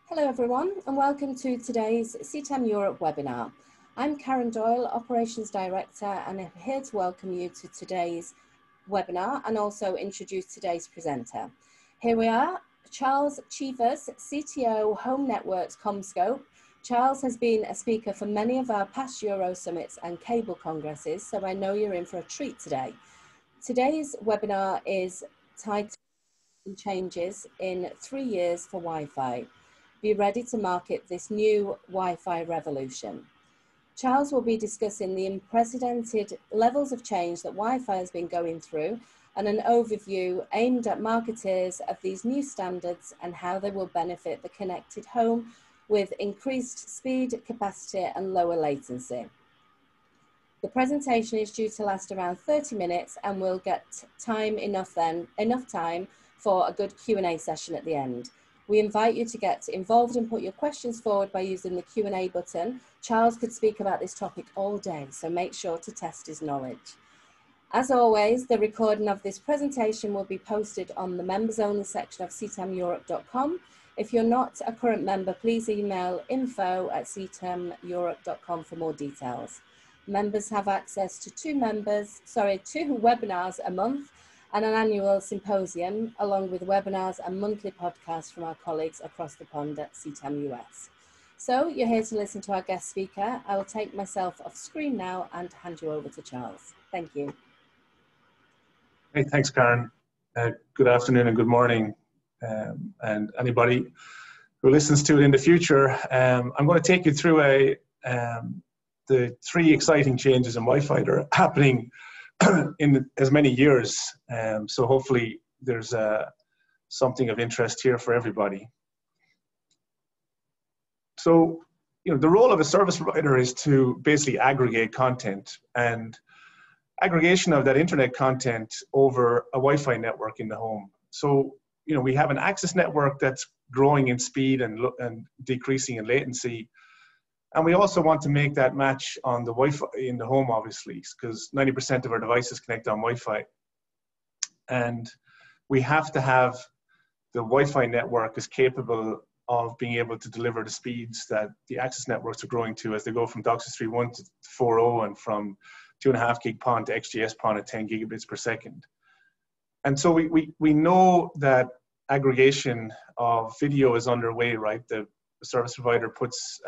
Hello everyone and welcome to today's CTAM Europe webinar. I'm Karen Doyle, Operations Director, and I'm here to welcome you to today's webinar and also introduce today's presenter. Here we are, Charles Cheevers, CTO, Home Networks CommScope. Charles has been a speaker for many of our past Euro Summits and cable congresses, so I know you're in for a treat today. Today's webinar is titled Changes in 3 Years for Wi-Fi. Be ready to market this new Wi-Fi revolution. Charles will be discussing the unprecedented levels of change that Wi-Fi has been going through and an overview aimed at marketeers of these new standards and how they will benefit the connected home with increased speed, capacity and lower latency. The presentation is due to last around 30 minutes and we'll get enough time for a good Q&A session at the end. We invite you to get involved and put your questions forward by using the Q&A button. Charles could speak about this topic all day, so make sure to test his knowledge. As always, the recording of this presentation will be posted on the members only section of ctameurope.com. If you're not a current member, please email info@ctameurope.com for more details. Members have access to two webinars a month and an annual symposium, along with webinars and monthly podcasts from our colleagues across the pond at CTAM US. So you're here to listen to our guest speaker. I will take myself off screen now and hand you over to Charles. Thank you. Hey, thanks, Karen. Good afternoon and good morning. And anybody who listens to it in the future, I'm going to take you through the three exciting changes in Wi-Fi that are happening in as many years. So hopefully there's something of interest here for everybody. So, the role of a service provider is to basically aggregate content, and aggregation of that internet content over a Wi-Fi network in the home. So, we have an access network that's growing in speed and decreasing in latency. And we also want to make that match on the Wi-Fi in the home, obviously, because 90% of our devices connect on Wi-Fi. And we have to have the Wi-Fi network is capable of being able to deliver the speeds that the access networks are growing to as they go from DOCSIS 3.1 to 4.0 and from 2.5 gig PON to XGS PON at 10 gigabits per second. And so we know that aggregation of video is underway, right? The service provider puts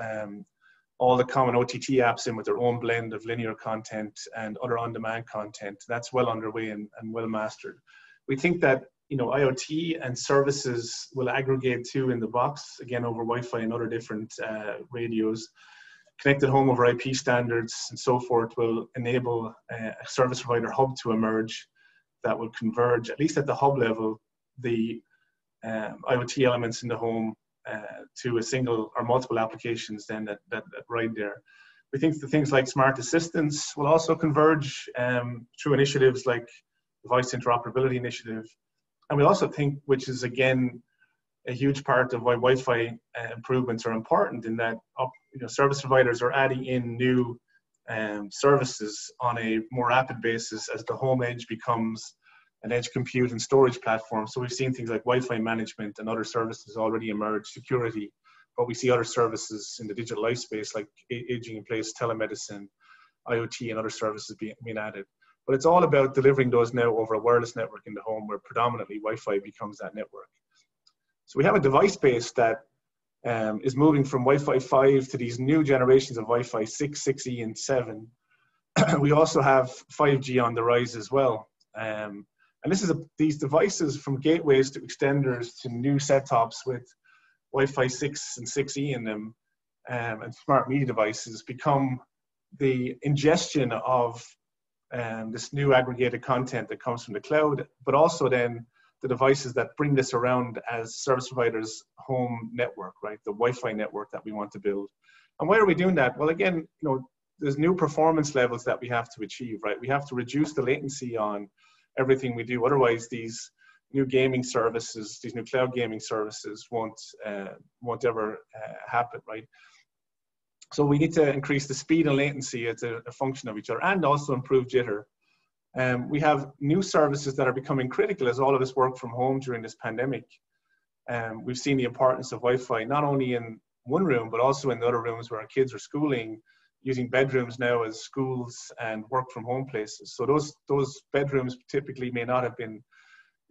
all the common OTT apps in with their own blend of linear content and other on-demand content. That's well underway and well mastered. We think that IoT and services will aggregate too in the box, again over Wi-Fi and other different radios. Connected home over IP standards and so forth will enable a service provider hub to emerge that will converge, at least at the hub level, the IoT elements in the home to a single or multiple applications then that ride there. We think that things like smart assistants will also converge through initiatives like the Voice Interoperability Initiative. And we also think, which is again a huge part of why Wi-Fi improvements are important, in that service providers are adding in new services on a more rapid basis as the home edge becomes an edge compute and storage platform. So we've seen things like Wi-Fi management and other services already emerge, security, but we see other services in the digital life space like aging in place, telemedicine, IoT and other services being added. But it's all about delivering those now over a wireless network in the home where predominantly Wi-Fi becomes that network. So we have a device base that is moving from Wi-Fi 5 to these new generations of Wi-Fi 6, 6E and 7. We also have 5G on the rise as well. And this is these devices, from gateways to extenders to new set-tops with Wi-Fi 6 and 6E in them, and smart media devices, become the ingestion of this new aggregated content that comes from the cloud, but also then the devices that bring this around as service providers' home network, right? The Wi-Fi network that we want to build. And why are we doing that? Well, again, there's new performance levels that we have to achieve, right? We have to reduce the latency on everything we do. Otherwise, these new gaming services, these new cloud gaming services won't ever happen, right? So we need to increase the speed and latency as a function of each other, and also improve jitter. We have new services that are becoming critical as all of us work from home during this pandemic. We've seen the importance of Wi-Fi, not only in one room, but also in the other rooms where our kids are schooling, using bedrooms now as schools and work from home places. So those bedrooms typically may not have been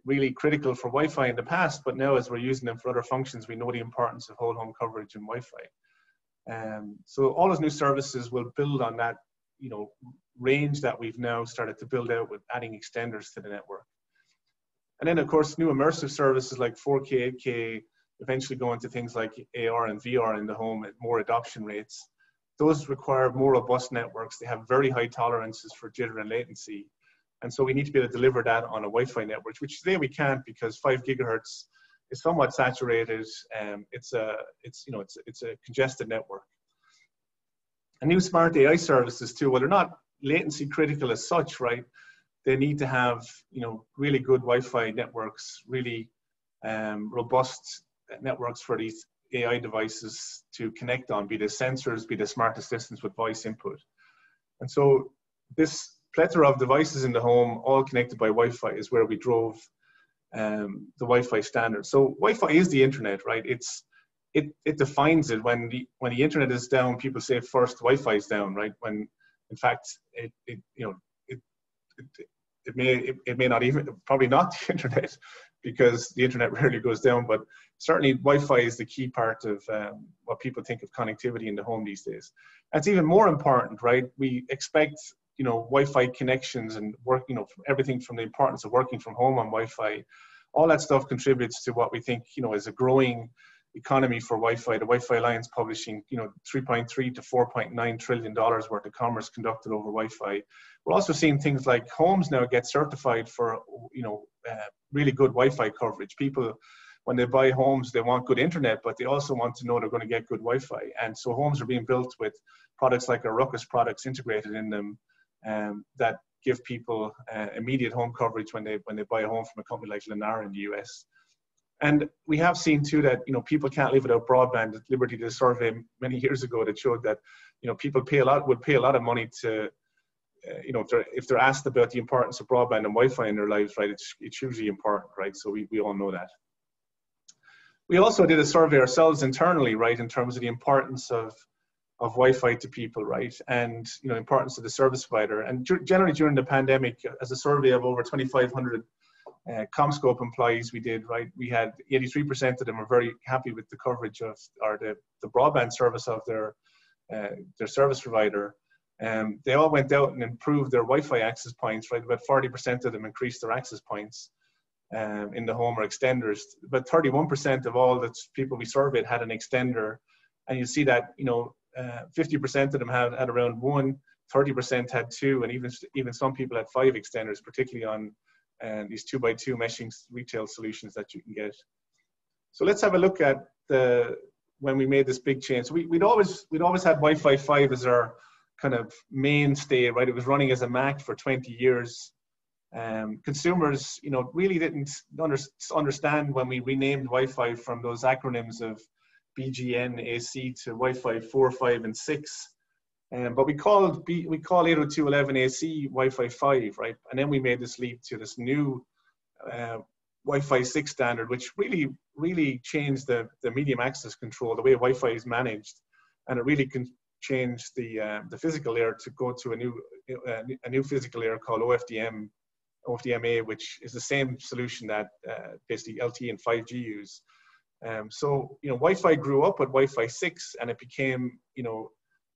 really critical for Wi-Fi in the past, but now as we're using them for other functions, we know the importance of whole home coverage and Wi-Fi. So all those new services will build on that, range that we've now started to build out with adding extenders to the network. And then of course, new immersive services like 4K, 8K, eventually go into things like AR and VR in the home at more adoption rates. Those require more robust networks. They have very high tolerances for jitter and latency. And so we need to be able to deliver that on a Wi-Fi network, which today we can't because 5 gigahertz is somewhat saturated. It's a congested network. And new smart AI services too, well, they're not latency critical as such, right? They need to have, really good Wi-Fi networks, really robust networks for these AI devices to connect on, be the sensors, be the smart assistants with voice input. And so this plethora of devices in the home, all connected by Wi-Fi, is where we drove the Wi-Fi standard. So Wi-Fi is the internet, right? It defines it. When the internet is down, people say first Wi-Fi is down, right? When in fact it may not even, probably not the internet, because the internet rarely goes down, but certainly Wi-Fi is the key part of what people think of connectivity in the home these days. And it's even more important, right? We expect, Wi-Fi connections and work, everything from the importance of working from home on Wi-Fi, all that stuff contributes to what we think, is a growing economy for Wi-Fi. The Wi-Fi Alliance publishing, $3.3 to $4.9 trillion worth of commerce conducted over Wi-Fi. We're also seeing things like homes now get certified for, really good Wi-Fi coverage. People, when they buy homes, they want good internet, but they also want to know they're going to get good Wi-Fi. And so homes are being built with products like our Ruckus products integrated in them, that give people immediate home coverage when they buy a home from a company like Lennar in the US. And we have seen too that people can't live without broadband. At Liberty did a survey many years ago that showed that people would pay a lot of money to if they're asked about the importance of broadband and Wi-Fi in their lives, right? It's hugely important, right? So we all know that. We also did a survey ourselves internally, right, in terms of the importance of Wi-Fi to people, right, and importance of the service provider. And generally during the pandemic, as a survey of over 2,500 CommScope employees we did, right, we had 83% of them are very happy with the coverage of, or the broadband service of their service provider. They all went out and improved their Wi-Fi access points, right? About 40% of them increased their access points in the home or extenders. But 31% of all the people we surveyed had an extender. And you see that, 50% of them had around one, 30% had two, and even some people had 5 extenders, particularly on these 2x2 meshing retail solutions that you can get. So let's have a look at when we made this big change. So we'd always had Wi-Fi 5 as our kind of mainstay, right? It was running as a Mac for 20 years. Consumers, really didn't understand when we renamed Wi-Fi from those acronyms of BGN AC to Wi-Fi 4, 5, and 6. But we call 802.11ac Wi-Fi 5, right? And then we made this leap to this new Wi-Fi 6 standard, which really changed the medium access control, the way Wi-Fi is managed, and it really can change the physical layer to go to a new physical layer called OFDMA, which is the same solution that basically LTE and 5G use. So Wi-Fi grew up with Wi-Fi 6, and it became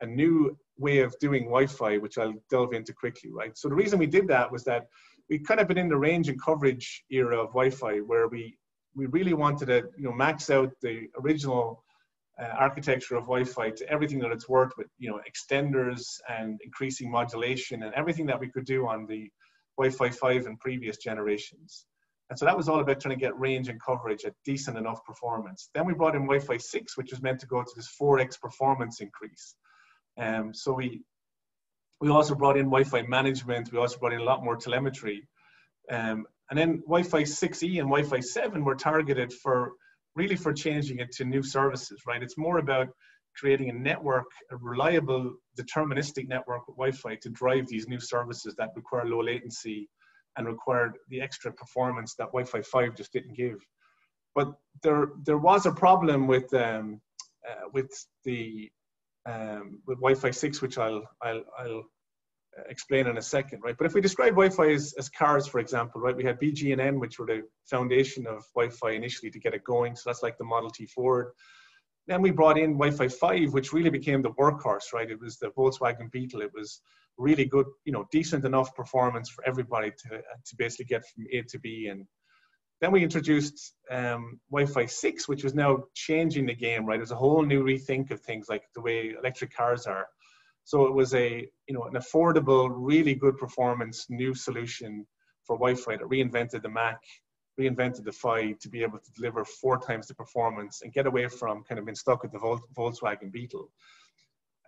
a new way of doing Wi-Fi, which I'll delve into quickly, right? So the reason we did that was that we kind of been in the range and coverage era of Wi-Fi, where we really wanted to max out the original architecture of Wi-Fi to everything that it's worth, with extenders and increasing modulation and everything that we could do on the Wi-Fi 5 and previous generations. And so that was all about trying to get range and coverage at decent enough performance. Then we brought in Wi-Fi 6, which was meant to go to this 4x performance increase. So we also brought in Wi-Fi management. We also brought in a lot more telemetry. And then Wi-Fi 6E and Wi-Fi 7 were targeted for changing it to new services, right? It's more about creating a network, a reliable, deterministic network with Wi-Fi to drive these new services that require low latency and required the extra performance that Wi-Fi 5 just didn't give. But there was a problem with Wi-Fi 6, which I'll explain in a second, right? But if we describe Wi-Fi as cars, for example, right, we had BG and N, which were the foundation of Wi-Fi initially to get it going. So that's like the Model T Ford. Then we brought in Wi-Fi 5, which really became the workhorse, right? It was the Volkswagen Beetle. It was really good, you know, decent enough performance for everybody to basically get from A to B. And then we introduced Wi-Fi 6, which was now changing the game, right? It was a whole new rethink of things like the way electric cars are. So it was an affordable, really good performance, new solution for Wi-Fi that reinvented the Mac, reinvented the Phi to be able to deliver 4 times the performance and get away from kind of being stuck with the Volkswagen Beetle.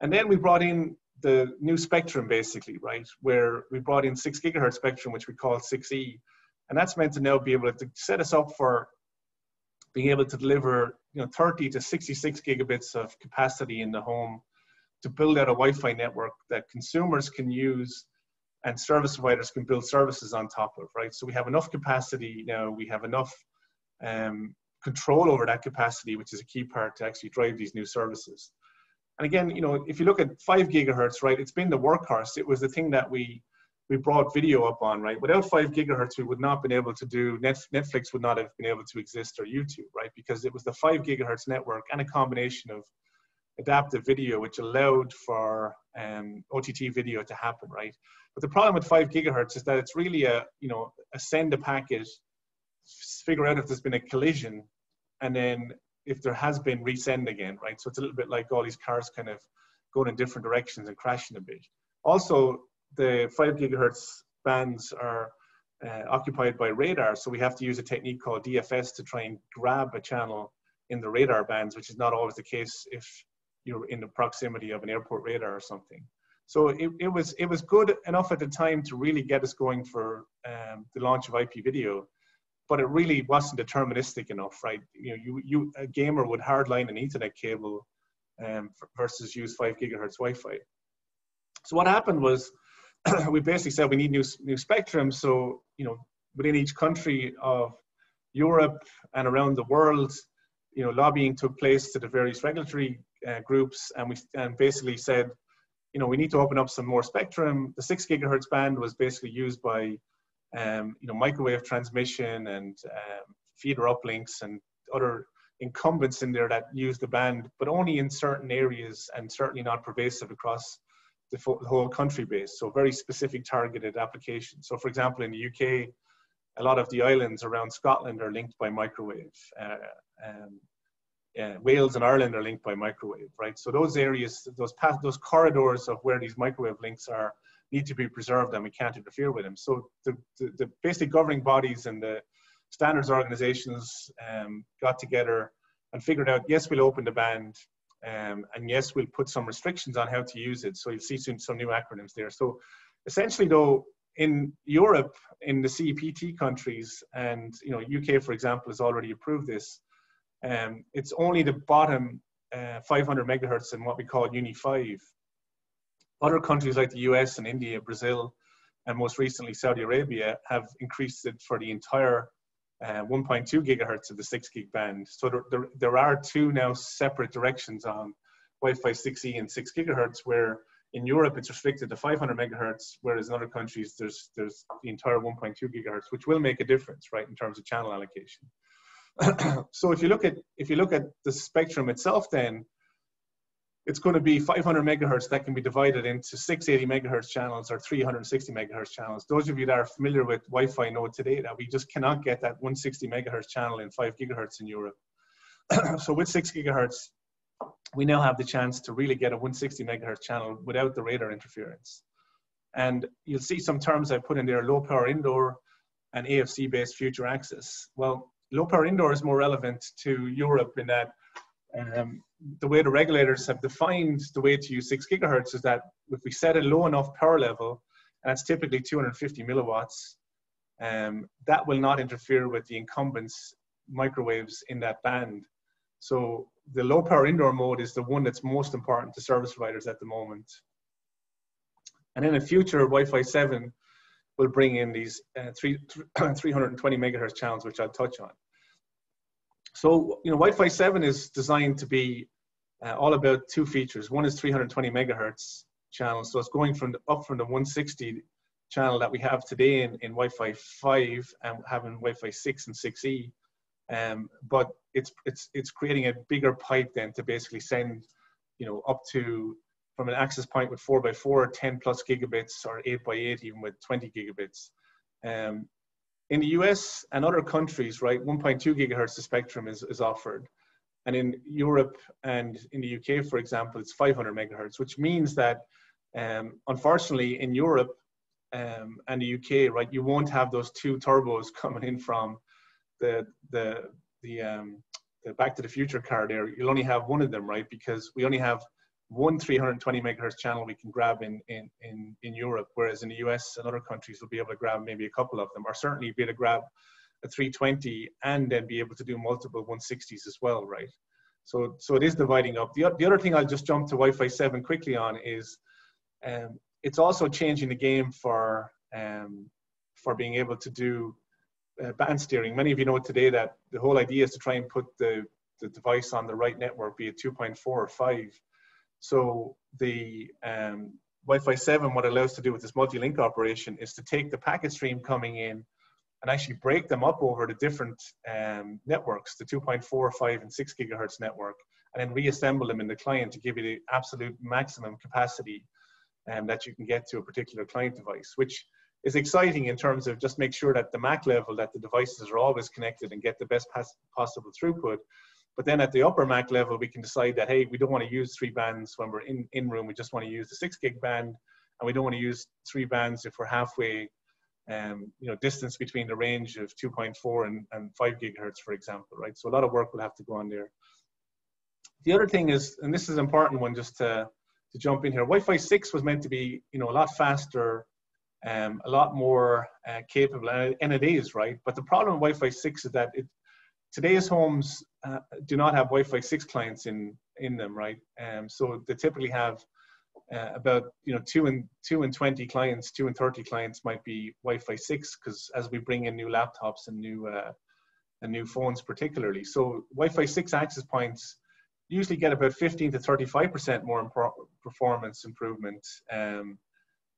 And then we brought in the new spectrum, basically, right? Where we brought in 6 gigahertz spectrum, which we call 6E. And that's meant to now be able to set us up for being able to deliver, 30 to 66 gigabits of capacity in the home to build out a Wi-Fi network that consumers can use and service providers can build services on top of, right? So we have enough capacity now, we have enough control over that capacity, which is a key part to actually drive these new services. And again, if you look at 5 gigahertz, right, it's been the workhorse. It was the thing that we brought video up on, right? Without 5 gigahertz, we would not have been able to do, Netflix would not have been able to exist, or YouTube, right? Because it was the 5 gigahertz network and a combination of adaptive video, which allowed for OTT video to happen, right? But the problem with 5 gigahertz is that it's really send a packet, figure out if there's been a collision, and then if there has been, resend again, right? So it's a little bit like all these cars kind of going in different directions and crashing a bit. Also, the 5 gigahertz bands are occupied by radar, so we have to use a technique called DFS to try and grab a channel in the radar bands, which is not always the case if you're in the proximity of an airport radar or something. So it was good enough at the time to really get us going for the launch of IP video, but it really wasn't deterministic enough, right? A gamer would hardline an Ethernet cable versus use 5 gigahertz Wi-Fi. So what happened was we basically said we need new spectrum. So within each country of Europe and around the world, lobbying took place to the various regulatory groups, and basically said, we need to open up some more spectrum. The 6 gigahertz band was basically used by, microwave transmission and feeder uplinks and other incumbents in there that use the band, but only in certain areas and certainly not pervasive across the whole country base. So very specific targeted applications. So for example, in the UK, a lot of the islands around Scotland are linked by microwave. Wales and Ireland are linked by microwave, right? So those areas, those corridors of where these microwave links are, need to be preserved, and we can't interfere with them. So the basic governing bodies and the standards organizations got together and figured out, yes, we'll open the band, and yes, we'll put some restrictions on how to use it. So you'll see some new acronyms there. So essentially though, in Europe, in the CEPT countries, and UK, for example, has already approved this, it's only the bottom 500 megahertz in what we call Uni 5. Other countries like the US and India, Brazil, and most recently Saudi Arabia have increased it for the entire 1.2 gigahertz of the 6 gig band. So there are 2 now separate directions on Wi-Fi 6E and 6 gigahertz, where in Europe it's restricted to 500 megahertz, whereas in other countries there's the entire 1.2 gigahertz, which will make a difference, right, in terms of channel allocation. So if you look at the spectrum itself, then it's going to be 500 megahertz that can be divided into 680 megahertz channels or 360 megahertz channels. Those of you that are familiar with Wi-Fi know today that we just cannot get that 160 megahertz channel in 5 gigahertz in Europe. So with 6 gigahertz, we now have the chance to really get a 160 megahertz channel without the radar interference. And you'll see some terms I put in there: low power indoor and AFC based future access. Well, low power indoor is more relevant to Europe in that the way the regulators have defined the way to use 6 gigahertz is that if we set a low enough power level, and it's typically 250 milliwatts, that will not interfere with the incumbents microwaves in that band. So the low power indoor mode is the one that's most important to service providers at the moment. And in the future, Wi-Fi 7 will bring in these 320 megahertz channels, which I'll touch on. So, Wi-Fi 7 is designed to be all about two features. One is 320 megahertz channel. So it's going up from the 160 channel that we have today in Wi-Fi 5 and having Wi-Fi 6 and 6E. But it's creating a bigger pipe then to basically send, up to, from an access point with 4x4, 10 plus gigabits, or 8x8 even with 20 gigabits. In the US and other countries, right, 1.2 gigahertz of spectrum is offered. And in Europe and in the UK, for example, it's 500 megahertz, which means that, unfortunately, in Europe and the UK, right, you won't have those two turbos coming in from the Back to the Future car there. You'll only have one of them, right, because we only have one 320 megahertz channel we can grab in Europe, whereas in the US and other countries we'll be able to grab maybe a couple of them, or certainly be able to grab a 320 and then be able to do multiple 160s as well, right? So it is dividing up. The other thing I'll just jump to Wi-Fi 7 quickly on is it's also changing the game for being able to do band steering. Many of you know today that the whole idea is to try and put the device on the right network, be it 2.4 or 5. So the Wi-Fi 7, what it allows to do with this multi-link operation is to take the packet stream coming in and actually break them up over the different networks, the 2.4, 5, and 6 gigahertz network, and then reassemble them in the client to give you the absolute maximum capacity that you can get to a particular client device, which is exciting in terms of just make sure that the MAC level, that the devices are always connected and get the best possible throughput. But then at the upper MAC level, we can decide that, hey, we don't want to use 3 bands when we're in room. We just want to use the 6 gig band, and we don't want to use 3 bands if we're halfway, distance between the range of 2.4 and 5 gigahertz, for example, right? So a lot of work will have to go on there. The other thing is, and this is an important one just to jump in here, Wi-Fi 6 was meant to be, a lot faster, a lot more capable, and it is, right? But the problem with Wi-Fi 6 is that today's homes do not have Wi-Fi 6 clients in them, right? So they typically have about 2 and 20 clients, 2 and 30 clients might be Wi-Fi 6, because as we bring in new laptops and new phones particularly, so Wi-Fi 6 access points usually get about 15 to 35% more performance improvement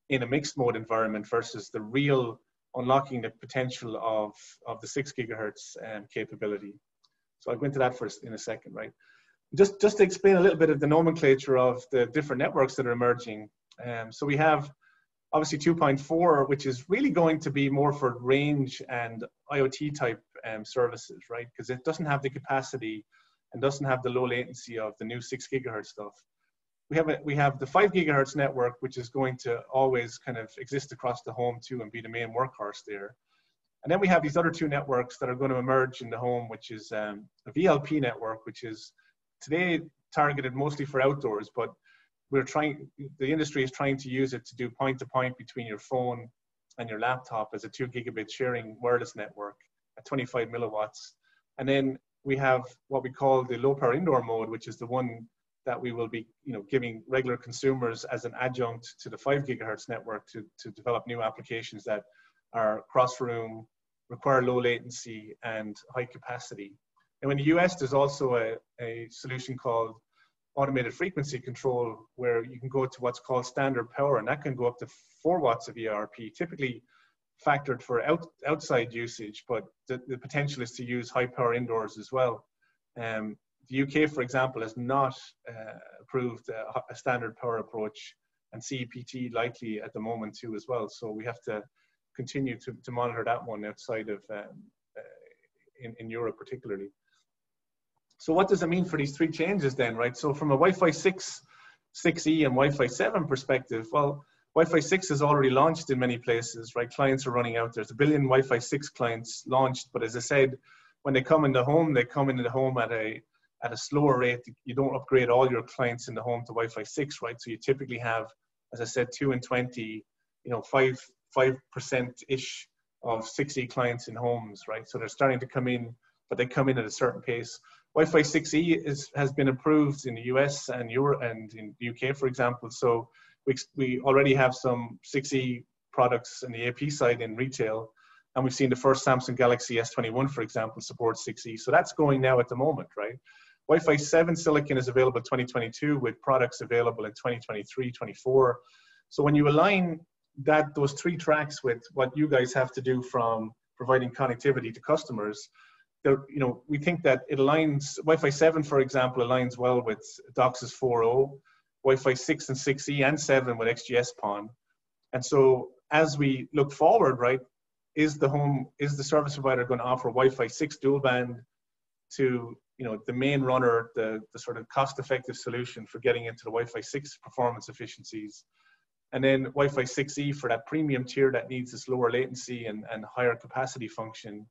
in a mixed mode environment versus the real unlocking the potential of the 6 gigahertz capability. So I'll go into that first in a second, right? Just to explain a little bit of the nomenclature of the different networks that are emerging. So we have obviously 2.4, which is really going to be more for range and IoT type services, right? Because it doesn't have the capacity and doesn't have the low latency of the new 6 gigahertz stuff. We have the 5 gigahertz network, which is going to always kind of exist across the home too and be the main workhorse there. And then we have these other 2 networks that are going to emerge in the home, which is a VLP network, which is today targeted mostly for outdoors, but the industry is trying to use it to do point-to-point between your phone and your laptop as a 2 gigabit sharing wireless network at 25 milliwatts. And then we have what we call the low power indoor mode, which is the one that we will be giving regular consumers as an adjunct to the 5 gigahertz network to develop new applications that are cross-room, require low latency and high capacity. And in the US, there's also a solution called automated frequency control, where you can go to what's called standard power, and that can go up to 4 watts of ERP, typically factored for outside usage, but the potential is to use high power indoors as well. The UK, for example, has not approved a standard power approach, and CEPT likely at the moment too as well. So we have to continue to monitor that one outside of in Europe particularly. So what does it mean for these 3 changes then, right? So from a Wi-Fi 6, 6E and Wi-Fi 7 perspective, well, Wi-Fi 6 is already launched in many places, right? Clients are running out. There's 1 billion Wi-Fi 6 clients launched, but as I said, when they come into home, they come into the home at a slower rate. You don't upgrade all your clients in the home to Wi-Fi 6, right? So you typically have, as I said, 2 and 20, 5%-ish of 6E clients in homes, right? So they're starting to come in, but they come in at a certain pace. Wi-Fi 6E has been approved in the US and Europe and in the UK, for example. So we already have some 6E products in the AP side in retail, And we've seen the first Samsung Galaxy S21, for example, support 6E. So that's going now at the moment, right? Wi-Fi 7 silicon is available 2022 with products available in 2023, 24. So when you align those 3 tracks with what you guys have to do from providing connectivity to customers, we think that it aligns. Wi-Fi 7, for example, aligns well with DOCSIS 4.0, Wi-Fi 6 and 6E and 7 with XGS-PON. And so as we look forward, right, is the service provider going to offer Wi-Fi 6 dual band to the main runner, the sort of cost-effective solution for getting into the Wi-Fi 6 performance efficiencies, and then Wi-Fi 6E for that premium tier that needs this lower latency and higher capacity function,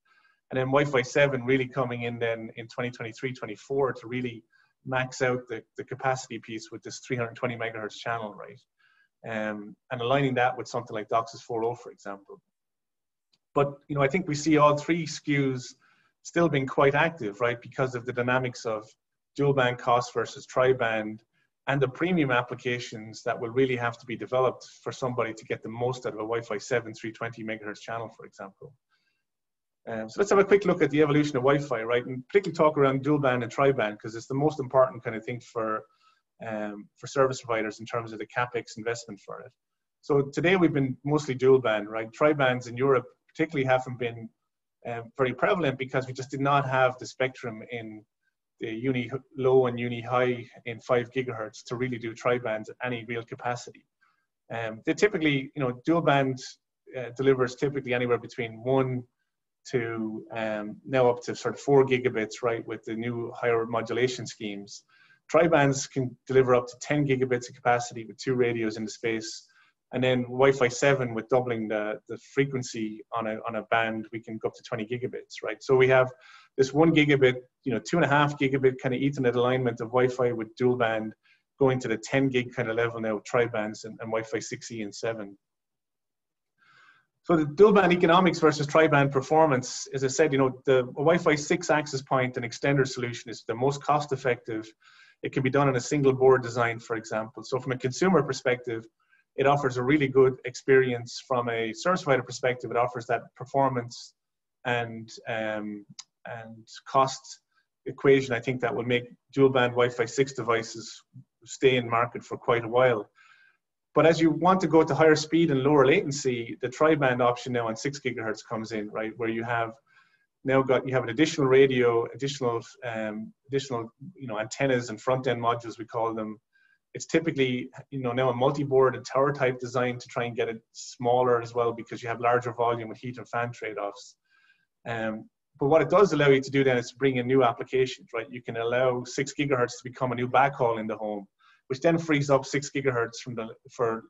and then Wi-Fi 7 really coming in then in 2023, 24 to really max out the capacity piece with this 320 megahertz channel, right? And aligning that with something like DOCSIS 4.0, for example. But I think we see all 3 SKUs still being quite active, right? Because of the dynamics of dual band cost versus tri-band and the premium applications that will really have to be developed for somebody to get the most out of a Wi-Fi 7 320 megahertz channel, for example. So let's have a quick look at the evolution of Wi-Fi, right? And particularly talk around dual band and tri-band, because it's the most important kind of thing for service providers in terms of the CapEx investment for it. So today we've been mostly dual band, right? Tri-bands in Europe particularly haven't been very prevalent because we just did not have the spectrum in the uni low and uni high in 5 gigahertz to really do tri-bands at any real capacity. They typically, dual band delivers typically anywhere between 1 to now up to sort of 4 gigabits, right, with the new higher modulation schemes. Tri-bands can deliver up to 10 gigabits of capacity with 2 radios in the space. And then Wi-Fi 7 with doubling the frequency on a band, we can go up to 20 gigabits, right? So we have this 1 gigabit, 2.5 gigabit kind of Ethernet alignment of Wi-Fi with dual band going to the 10 gig kind of level now with tri-bands and Wi-Fi 6E and 7. So the dual band economics versus tri-band performance, as I said, the Wi-Fi 6 access point and extender solution is the most cost effective. It can be done in a single board design, for example. So from a consumer perspective, it offers a really good experience. From a service provider perspective, it offers that performance and cost equation, I think, that will make dual band Wi-Fi 6 devices stay in market for quite a while. But as you want to go to higher speed and lower latency, the tri-band option now on 6 gigahertz comes in, right? Where you have now you have an additional radio, additional antennas and front end modules, we call them. It's typically, now a multi-board and tower type design to try and get it smaller as well, because you have larger volume with heat and fan trade-offs. But what it does allow you to do then is to bring in new applications, right? You can allow 6 gigahertz to become a new backhaul in the home, which then frees up 6 gigahertz or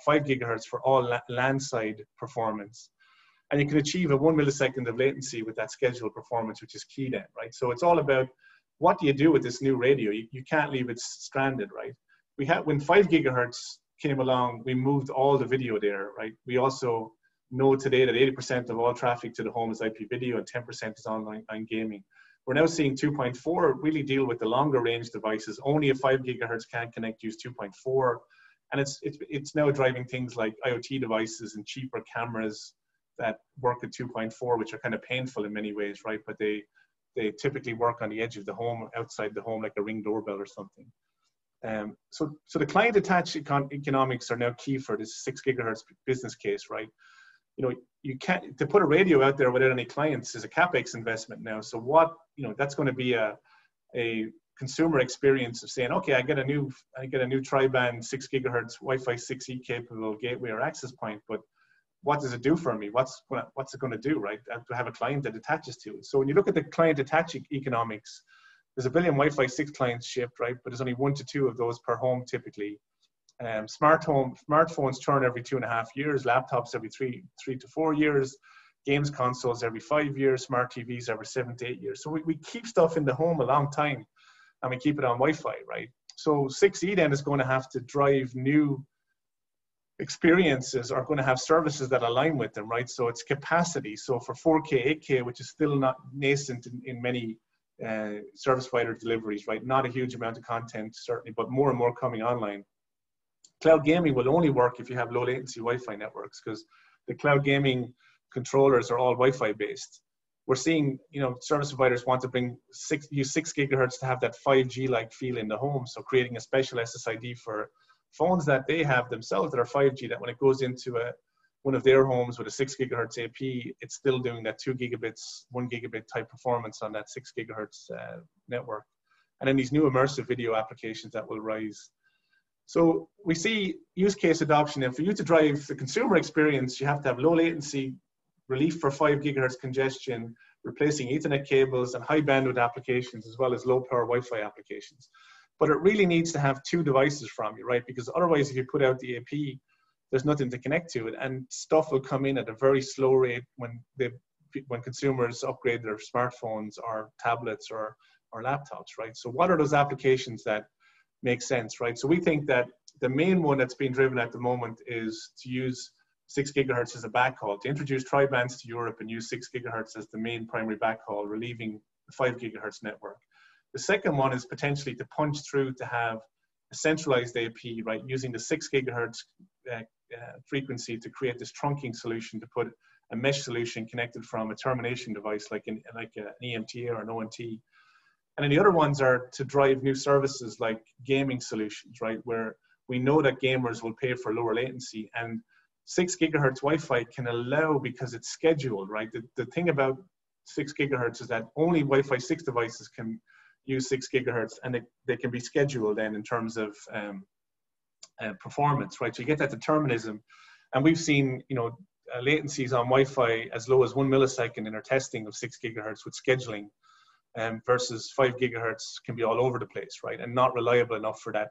5 gigahertz for all LAN side performance. And you can achieve a 1 millisecond of latency with that scheduled performance, which is key then, right? So it's all about what do you do with this new radio? You can't leave it stranded, right? When 5 gigahertz came along, we moved all the video there, right? We also know today that 80% of all traffic to the home is IP video and 10% is online gaming. We're now seeing 2.4 really deal with the longer range devices. Only a 5 gigahertz can connect, use 2.4. And it's now driving things like IoT devices and cheaper cameras that work at 2.4, which are kind of painful in many ways, right? But they typically work on the edge of the home, outside the home, like a Ring doorbell or something. So the client attached economics are now key for this 6 gigahertz business case, right? You can't, to put a radio out there without any clients is a CapEx investment now. So that's going to be a consumer experience of saying, okay, I get a new tri-band 6 gigahertz Wi-Fi 6E capable gateway or access point, but what does it do for me? What's it going to do, right? I have to have a client that attaches to it. So when you look at the client attached economics, there's a billion Wi-Fi 6 clients shipped, right? But there's only 1 to 2 of those per home typically. Smartphones turn every 2.5 years, laptops every 3 to 4 years, games consoles every 5 years, smart TVs every 7 to 8 years. So we keep stuff in the home a long time, and we keep it on Wi-Fi, right? So 6E then is going to have to drive new experiences, are going to have services that align with them, right? So it's capacity. So for 4K, 8K, which is still not nascent in many service provider deliveries, right? Not a huge amount of content, certainly, but more and more coming online. Cloud gaming will only work if you have low latency Wi-Fi networks, because the cloud gaming controllers are all Wi-Fi based. We're seeing, service providers want to use 6 gigahertz to have that 5G-like feel in the home. So creating a special SSID for phones that they have themselves that are 5G, that when it goes into one of their homes with a 6 gigahertz AP, it's still doing that 2 gigabits, 1 gigabit type performance on that 6 gigahertz network. And then these new immersive video applications that will rise. So we see use case adoption, and for you to drive the consumer experience, you have to have low latency, relief for 5 gigahertz congestion, replacing Ethernet cables and high bandwidth applications, as well as low power Wi-Fi applications. But it really needs to have 2 devices from you, right? Because otherwise, if you put out the AP, there's nothing to connect to it, and stuff will come in at a very slow rate when consumers upgrade their smartphones or tablets or laptops, right? So what are those applications that make sense, right? So we think that the main one that's being driven at the moment is to use 6 gigahertz as a backhaul, to introduce TriBands to Europe and use 6 gigahertz as the main primary backhaul, relieving the 5 gigahertz network. The second one is potentially to punch through to have a centralized AP, right, using the 6 gigahertz frequency to create this trunking solution, to put a mesh solution connected from a termination device like an EMT or an ONT. And then the other ones are to drive new services like gaming solutions, right, where we know that gamers will pay for lower latency, and 6 gigahertz Wi-Fi can allow, because it's scheduled, right? The thing about 6 gigahertz is that only Wi-Fi 6 devices can use 6 gigahertz, and they can be scheduled then in terms of performance, right? So you get that determinism. And we've seen, latencies on Wi-Fi as low as 1 millisecond in our testing of 6 gigahertz with scheduling, versus 5 gigahertz can be all over the place, right? And not reliable enough for that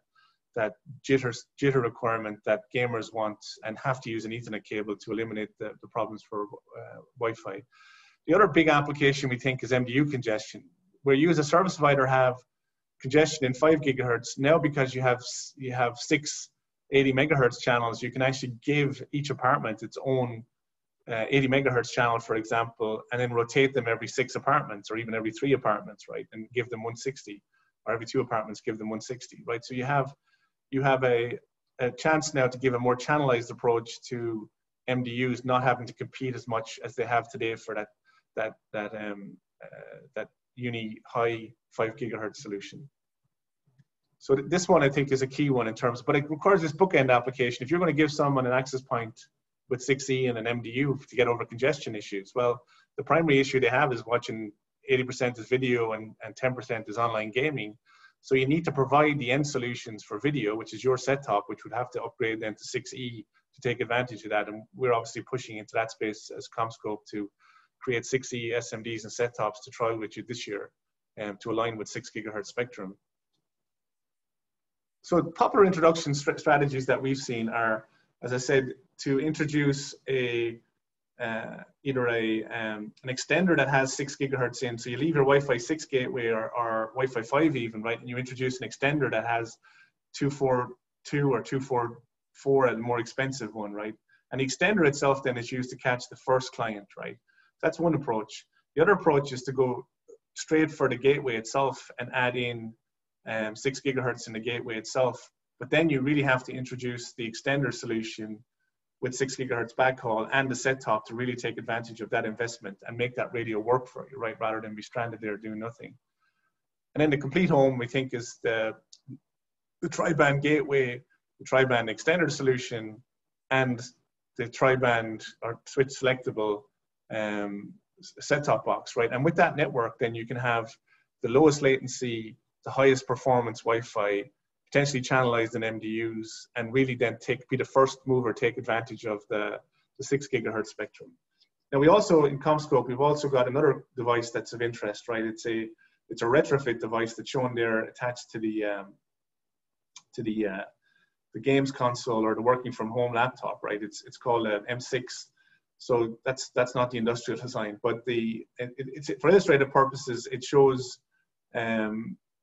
jitter requirement that gamers want, and have to use an Ethernet cable to eliminate the problems for Wi-Fi. The other big application we think is MDU congestion, where you as a service provider have congestion in 5 gigahertz. Now, because you have 6 80 megahertz channels, you can actually give each apartment its own 80 megahertz channel, for example, and then rotate them every 6 apartments, or even every 3 apartments, right? And give them 160, or every 2 apartments, give them 160, right? So you have a chance now to give a more channelized approach to MDUs, not having to compete as much as they have today for that high 5 gigahertz solution. So this one I think is a key one in terms, but it requires this bookend application. If you're going to give someone an access point with 6E and an MDU to get over congestion issues, well, the primary issue they have is watching 80% is video and 10% is online gaming. So you need to provide the end solutions for video, which is your set-top, which would have to upgrade then to 6E to take advantage of that. And we're obviously pushing into that space as CommScope to create 6E SMDs and set-tops to trial with you this year, to align with 6 gigahertz spectrum. So popular introduction strategies that we've seen are, as I said, to introduce either an extender that has 6 gigahertz in. So you leave your Wi-Fi 6 gateway or Wi-Fi 5 even, right? And you introduce an extender that has 242 or 244, a more expensive one, right? And the extender itself then is used to catch the first client, right? That's one approach. The other approach is to go straight for the gateway itself and add in 6 gigahertz in the gateway itself. But then you really have to introduce the extender solution with 6 gigahertz backhaul and the set-top to really take advantage of that investment and make that radio work for you, right? Rather than be stranded there doing nothing. And then the complete home, we think, is the TriBand gateway, the TriBand extender solution, and the TriBand or switch selectable set-top box, right? And with that network, then you can have the lowest latency, the highest performance Wi-Fi, potentially channelized in MDUs, and really then be the first mover, take advantage of the 6 gigahertz spectrum. Now we also, in CommScope, we've also got another device that's of interest, right? It's a retrofit device that's shown there attached to the games console or the working from home laptop, right? It's called an M6. So that's not the industrial design, but it's for illustrative purposes, it shows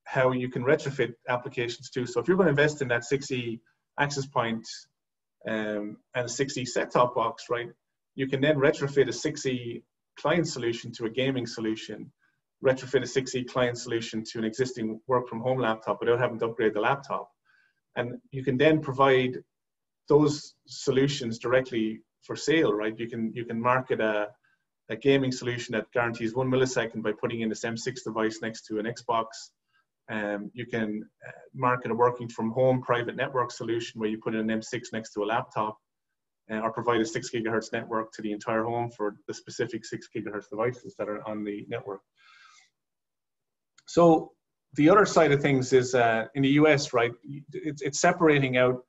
how you can retrofit applications too. So if you're going to invest in that 6E access point and a 6E set-top box, right, you can then retrofit a 6E client solution to a gaming solution, retrofit a 6E client solution to an existing work-from-home laptop without having to upgrade the laptop. And you can then provide those solutions directly for sale, right? You can market a gaming solution that guarantees 1 millisecond by putting in this M6 device next to an Xbox. You can market a working from home private network solution where you put in an M6 next to a laptop, or provide a 6 gigahertz network to the entire home for the specific 6 gigahertz devices that are on the network. So the other side of things is in the US, right, it's separating out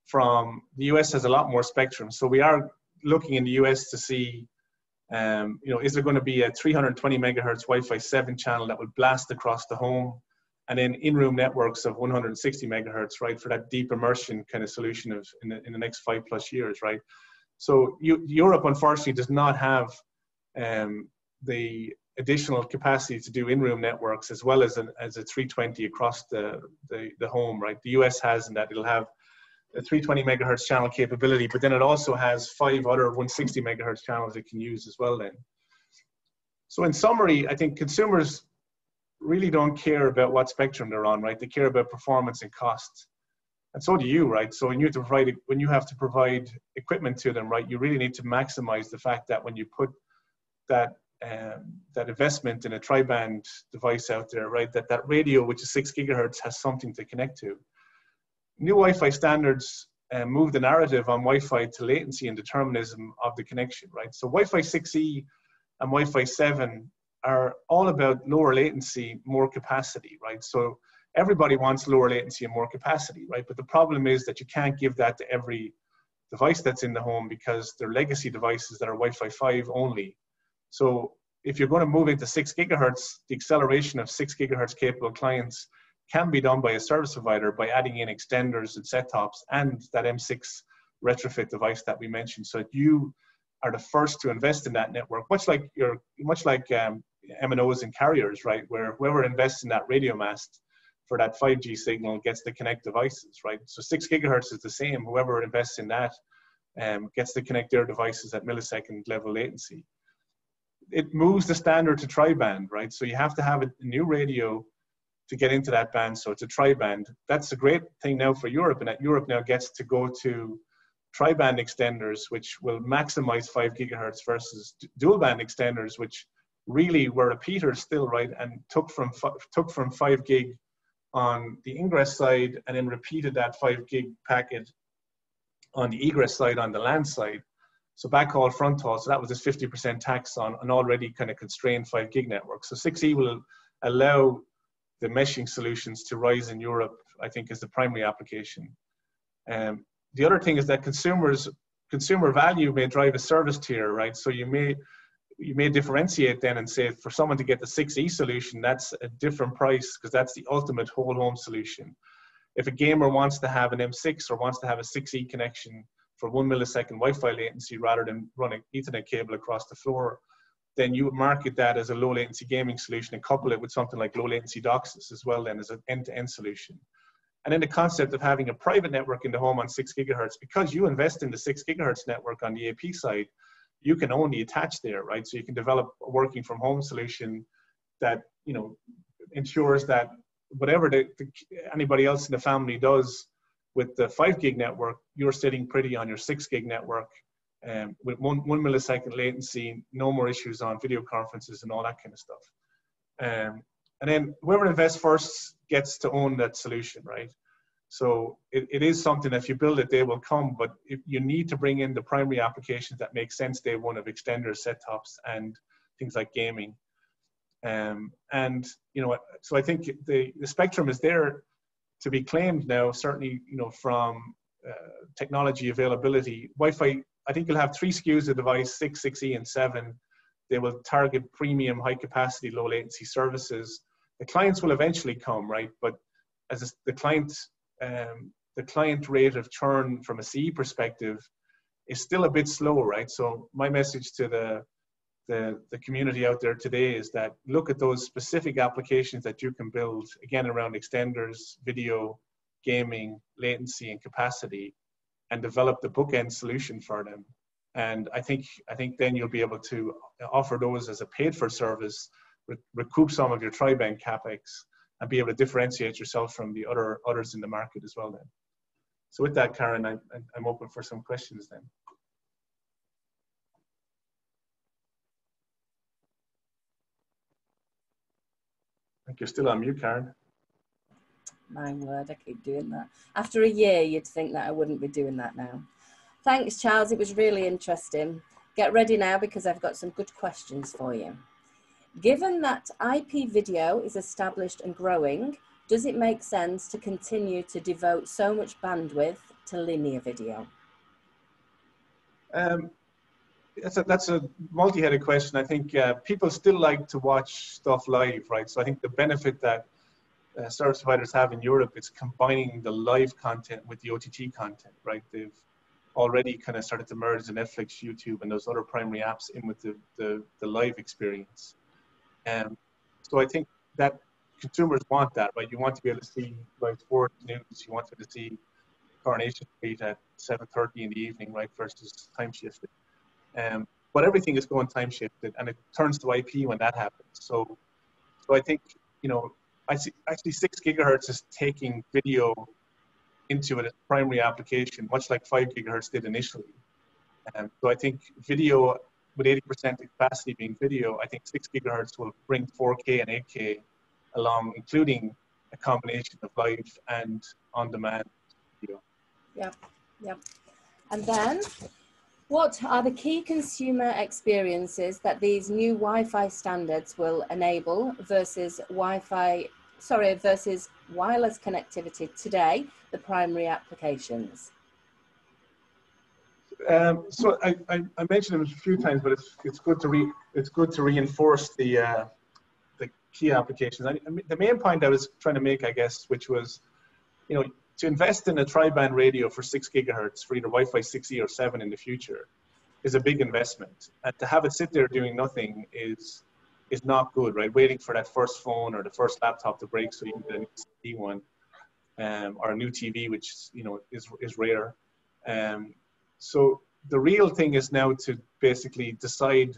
from, the US has a lot more spectrum. So we are looking in the US to see, is there going to be a 320 megahertz Wi-Fi 7 channel that would blast across the home, and then in-room networks of 160 megahertz, right, for that deep immersion kind of solution of in the next 5+ years, right? So Europe, unfortunately, does not have the additional capacity to do in-room networks as well as a 320 across the home, right? The US has, in that it'll have a 320 megahertz channel capability, but then it also has 5 other 160 megahertz channels it can use as well then. So in summary, I think consumers really don't care about what spectrum they're on, right? They care about performance and cost. And so do you, right? So when you have to provide equipment to them, right, you really need to maximize the fact that when you put that investment in a TriBand device out there, right, that radio, which is 6 gigahertz, has something to connect to. New Wi-Fi standards move the narrative on Wi-Fi to latency and determinism of the connection, right? So Wi-Fi 6E and Wi-Fi 7 are all about lower latency, more capacity, right? So everybody wants lower latency and more capacity, right? But the problem is that you can't give that to every device that's in the home because they're legacy devices that are Wi-Fi 5 only. So if you're going to move into 6 gigahertz, the acceleration of 6 gigahertz capable clients can be done by a service provider by adding in extenders and set-tops and that M6 retrofit device that we mentioned. So you are the first to invest in that network, much like MNOs and carriers, right? Where whoever invests in that radio mast for that 5G signal gets to connect devices, right? So 6 gigahertz is the same. Whoever invests in that gets to connect their devices at millisecond level latency. It moves the standard to tri-band, right? So you have to have a new radio to get into that band. So it's a tri-band. That's a great thing now for Europe, and that Europe now gets to go to tri-band extenders, which will maximize 5 gigahertz versus dual band extenders, which really were repeaters still, right? And took from 5 gig on the ingress side and then repeated that 5 gig packet on the egress side on the LAN side. So backhaul, fronthaul, so that was just 50% tax on an already kind of constrained 5 gig network. So 6E will allow the meshing solutions to rise in Europe, I think, is the primary application. The other thing is that consumer value may drive a service tier, right? So you may differentiate then and say for someone to get the 6E solution, that's a different price because that's the ultimate whole home solution. If a gamer wants to have an M6 or wants to have a 6E connection for 1 millisecond Wi-Fi latency rather than running Ethernet cable across the floor, then you would market that as a low latency gaming solution and couple it with something like low latency DOCSIS as well then as an end-to-end solution. And then the concept of having a private network in the home on 6 gigahertz, because you invest in the 6 gigahertz network on the AP side, you can only attach there, right? So you can develop a working from home solution that, you know, ensures that whatever anybody else in the family does with the 5 gig network, you're sitting pretty on your 6 gig network with one millisecond latency, no more issues on video conferences and all that kind of stuff. And then whoever invests first gets to own that solution, right? So it is something that if you build it, they will come, but you need to bring in the primary applications that make sense day one of extenders, set-tops, and things like gaming. And, you know, so I think the spectrum is there to be claimed now, certainly, you know, from technology availability. Wi-Fi, I think you'll have 3 SKUs of device, 6, 6E, and 7. They will target premium, high capacity, low latency services. The clients will eventually come, right? But as the client rate of churn from a CE perspective is still a bit slow, right? So my message to the community out there today is that look at those specific applications that you can build, again, around extenders, video, gaming, latency, and capacity, and develop the bookend solution for them. And I think then you'll be able to offer those as a paid for service, recoup some of your TriBand CapEx, and be able to differentiate yourself from the others in the market as well then. So with that, Karen, I'm open for some questions then. think you're still on mute, Karen. My word, I keep doing that. After a year, you'd think that I wouldn't be doing that now. Thanks, Charles. It was really interesting. Get ready now because I've got some good questions for you. Given that IP video is established and growing, does it make sense to continue to devote so much bandwidth to linear video? That's a multi-headed question. I think people still like to watch stuff live, right? So I think the benefit that service providers have in Europe is combining the live content with the OTT content, right? They've already kind of started to merge the Netflix, YouTube, and those other primary apps in with the live experience. So I think that consumers want that, right? You want to be able to see live sports news. You want to be able to see Coronation Street at 7:30 in the evening, right, versus time shifted. But everything is going time shifted, and it turns to IP when that happens. So I think, you know, I see actually 6 gigahertz is taking video into it as a primary application, much like 5 gigahertz did initially. So I think video, with 80% capacity being video, I think 6 gigahertz will bring 4K and 8K along, including a combination of live and on-demand video. Yep. And then, what are the key consumer experiences that these new Wi-Fi standards will enable versus versus wireless connectivity today, the primary applications? So I mentioned it a few times, but it's good to reinforce the key applications. The main point I was trying to make, I guess, which was, you know, to invest in a TriBand radio for 6 gigahertz for either Wi-Fi 6E or 7 in the future is a big investment. And to have it sit there doing nothing is not good, right? Waiting for that first phone or the first laptop to break so you can get a new CD one, or a new TV, which, you know, is rare. So the real thing is now to basically decide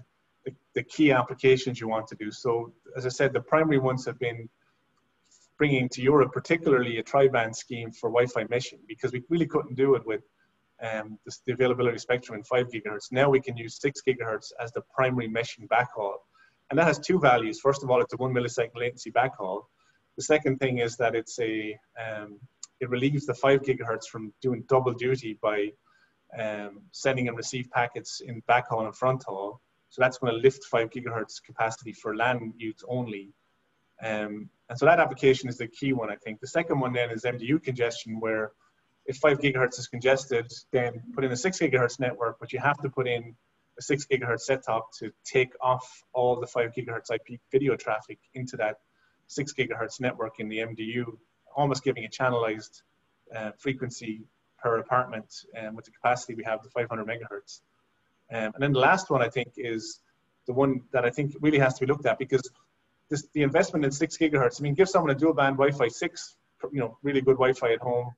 the key applications you want to do. So as I said, the primary ones have been bringing to Europe, particularly a tri-band scheme for Wi-Fi meshing, because we really couldn't do it with the availability of spectrum in 5 gigahertz. Now we can use 6 gigahertz as the primary meshing backhaul. And that has 2 values. First of all, it's a 1 millisecond latency backhaul. The second thing is that it's it relieves the 5 gigahertz from doing double duty by sending and receive packets in backhaul and front haul. So that's going to lift 5 gigahertz capacity for LAN use only. And so that application is the key one, I think. The second one then is MDU congestion, where if 5 gigahertz is congested, then put in a 6 gigahertz network, but you have to put in a 6 gigahertz set-top to take off all the 5 gigahertz IP video traffic into that 6 gigahertz network in the MDU, almost giving a channelized frequency per apartment, with the capacity we have, the 500 megahertz. And then the last one, I think, is the one that I think really has to be looked at, because the investment in 6 gigahertz, I mean, give someone a dual band Wi-Fi 6, you know, really good Wi-Fi at home.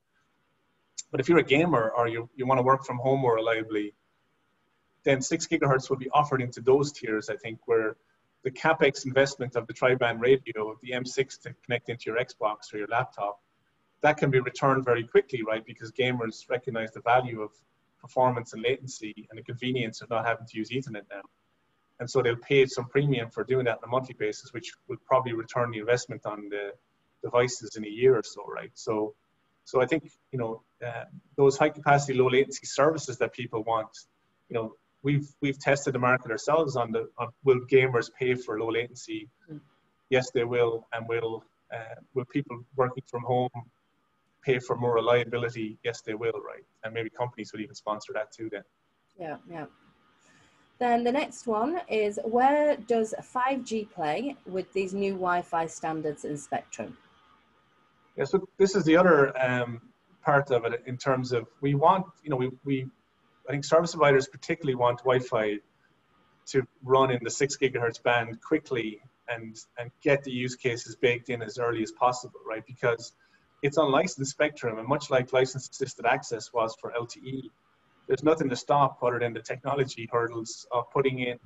But if you're a gamer or you want to work from home more reliably, then 6 gigahertz will be offered into those tiers, I think, where the CapEx investment of the tri-band radio, the M6 to connect into your Xbox or your laptop, that can be returned very quickly, right? Because gamers recognize the value of performance and latency and the convenience of not having to use Ethernet now. And so they'll pay some premium for doing that on a monthly basis, which will probably return the investment on the devices in a year or so, right? So I think, you know, those high capacity, low latency services that people want, you know, we've tested the market ourselves on will gamers pay for low latency? Yes, they will. And will people working from home pay for more reliability? Yes, they will, right? And maybe companies would even sponsor that too then. Yeah. Then the next one is, where does 5G play with these new Wi-Fi standards and spectrum? Yeah, so this is the other part of it in terms of we want, you know, I think service providers particularly want Wi-Fi to run in the 6 gigahertz band quickly and get the use cases baked in as early as possible, right? Because it's unlicensed spectrum, and much like license-assisted access was for LTE, there's nothing to stop other than the technology hurdles of putting in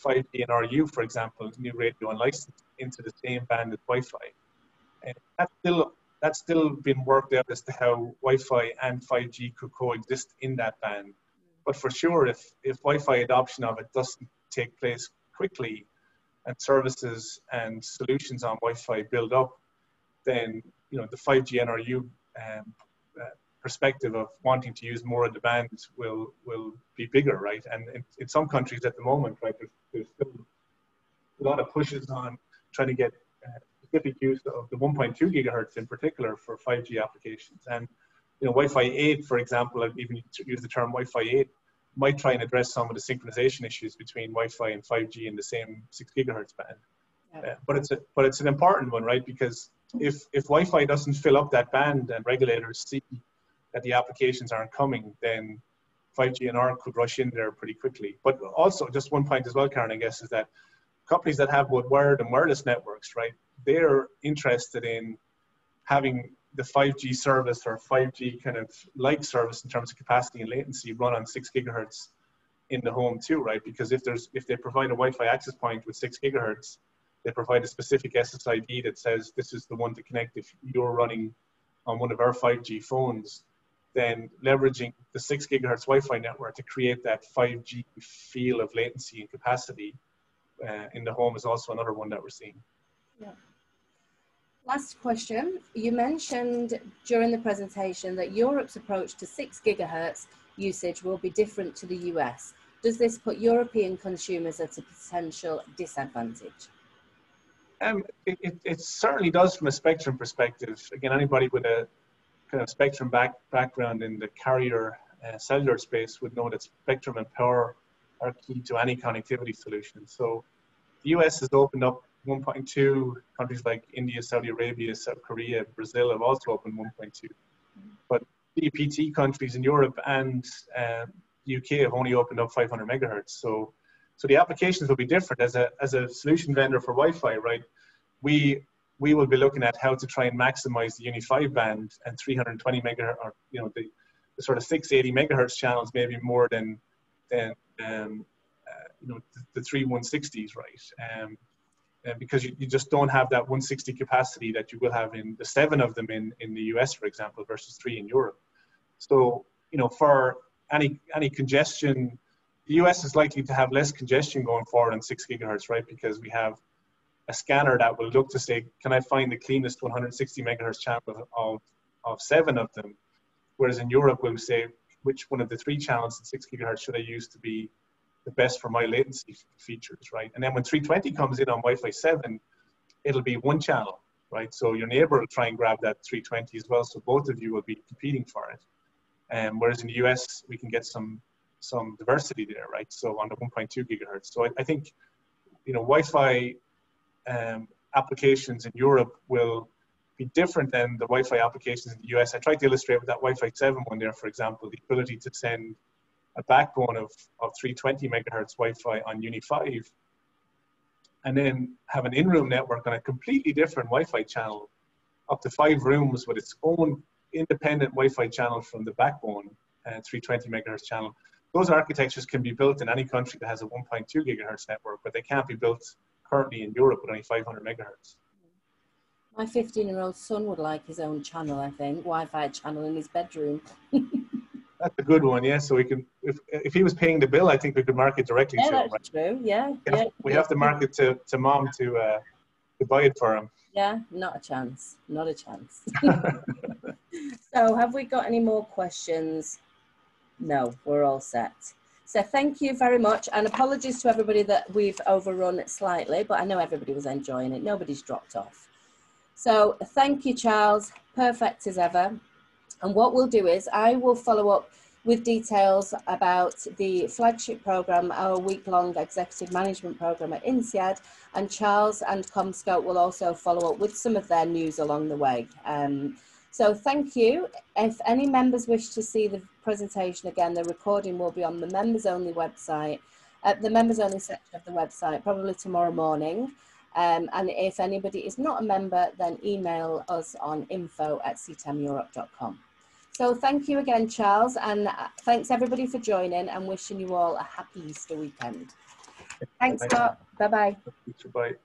5G and RU, for example, new radio unlicensed into the same band as Wi-Fi. And that's still been worked out as to how Wi-Fi and 5G could coexist in that band. But for sure, if Wi-Fi adoption of it doesn't take place quickly, and services and solutions on Wi-Fi build up, then the 5G NRU perspective of wanting to use more of the band will be bigger, right? And in some countries at the moment, right, there's still a lot of pushes on trying to get specific use of the 1.2 gigahertz in particular for 5G applications. And Wi-Fi 8, for example, I've even used the term Wi-Fi 8, might try and address some of the synchronization issues between Wi-Fi and 5G in the same 6 gigahertz band. Yeah. But it's an important one, right? Because if Wi-Fi doesn't fill up that band and regulators see that the applications aren't coming, then 5G and R could rush in there pretty quickly. But also, just one point as well, Karen, I guess, is that companies that have both wired and wireless networks, right, they're interested in having the 5G service or 5G kind of like service in terms of capacity and latency run on 6 gigahertz in the home too, right? Because if they provide a Wi-Fi access point with 6 gigahertz, they provide a specific SSID that says this is the one to connect if you're running on one of our 5G phones, then leveraging the 6 gigahertz Wi-Fi network to create that 5G feel of latency and capacity in the home is also another one that we're seeing. Yeah. Last question. You mentioned during the presentation that Europe's approach to 6 gigahertz usage will be different to the US. Does this put European consumers at a potential disadvantage? It certainly does from a spectrum perspective. Again, anybody with a kind of spectrum background in the carrier cellular space would know that spectrum and power are key to any connectivity solution. So the US has opened up 1.2, countries like India, Saudi Arabia, South Korea, Brazil have also opened 1.2. But DPT countries in Europe and UK have only opened up 500 megahertz. So the applications will be different. As a solution vendor for Wi-Fi, right, we will be looking at how to try and maximize the Uni-5 band and 320 megahertz, or the sort of 680 megahertz channels, maybe more than the 3160s, right? Because you just don't have that 160 capacity that you will have in the 7 of them in the US, for example, versus 3 in Europe. So, for any congestion, the US is likely to have less congestion going forward on 6 gigahertz, right? Because we have a scanner that will look to say, can I find the cleanest 160 megahertz channel of 7 of them? Whereas in Europe, we'll say, which one of the 3 channels at 6 gigahertz should I use to be the best for my latency features, right? And then when 320 comes in on Wi-Fi 7, it'll be 1 channel, right? So your neighbor will try and grab that 320 as well. So both of you will be competing for it. Whereas in the US, we can get some diversity there, right? So on the 1.2 gigahertz. So I think, Wi-Fi applications in Europe will be different than the Wi-Fi applications in the US. I tried to illustrate with that Wi-Fi 7 one there, for example, the ability to send a backbone of 320 megahertz Wi-Fi on Uni-5 and then have an in-room network on a completely different Wi-Fi channel, up to 5 rooms with its own independent Wi-Fi channel from the backbone and 320 megahertz channel. Those architectures can be built in any country that has a 1.2 gigahertz network, but they can't be built currently in Europe with only 500 megahertz. My 15-year-old son would like his own channel, I think, Wi-Fi channel in his bedroom. That's a good one, yeah. So we can, if he was paying the bill, I think we could market directly to him. Yeah, that's right? true. Yeah, we have to market to mom to buy it for him. Yeah, not a chance. Not a chance. So, have we got any more questions? No, we're all set. So, thank you very much, and apologies to everybody that we've overrun it slightly, but I know everybody was enjoying it. Nobody's dropped off. So, thank you, Charles. Perfect as ever. And what we'll do is I will follow up with details about the flagship program, our week-long executive management program at INSEAD, and Charles and CommScope will also follow up with some of their news along the way. So thank you. If any members wish to see the presentation again, the recording will be on the members-only website, the members-only section of the website, probably tomorrow morning. And if anybody is not a member, then email us on info@ctameurope.com. So thank you again, Charles, and thanks everybody for joining, and wishing you all a happy Easter weekend. Thanks a lot. Bye-bye. Bye.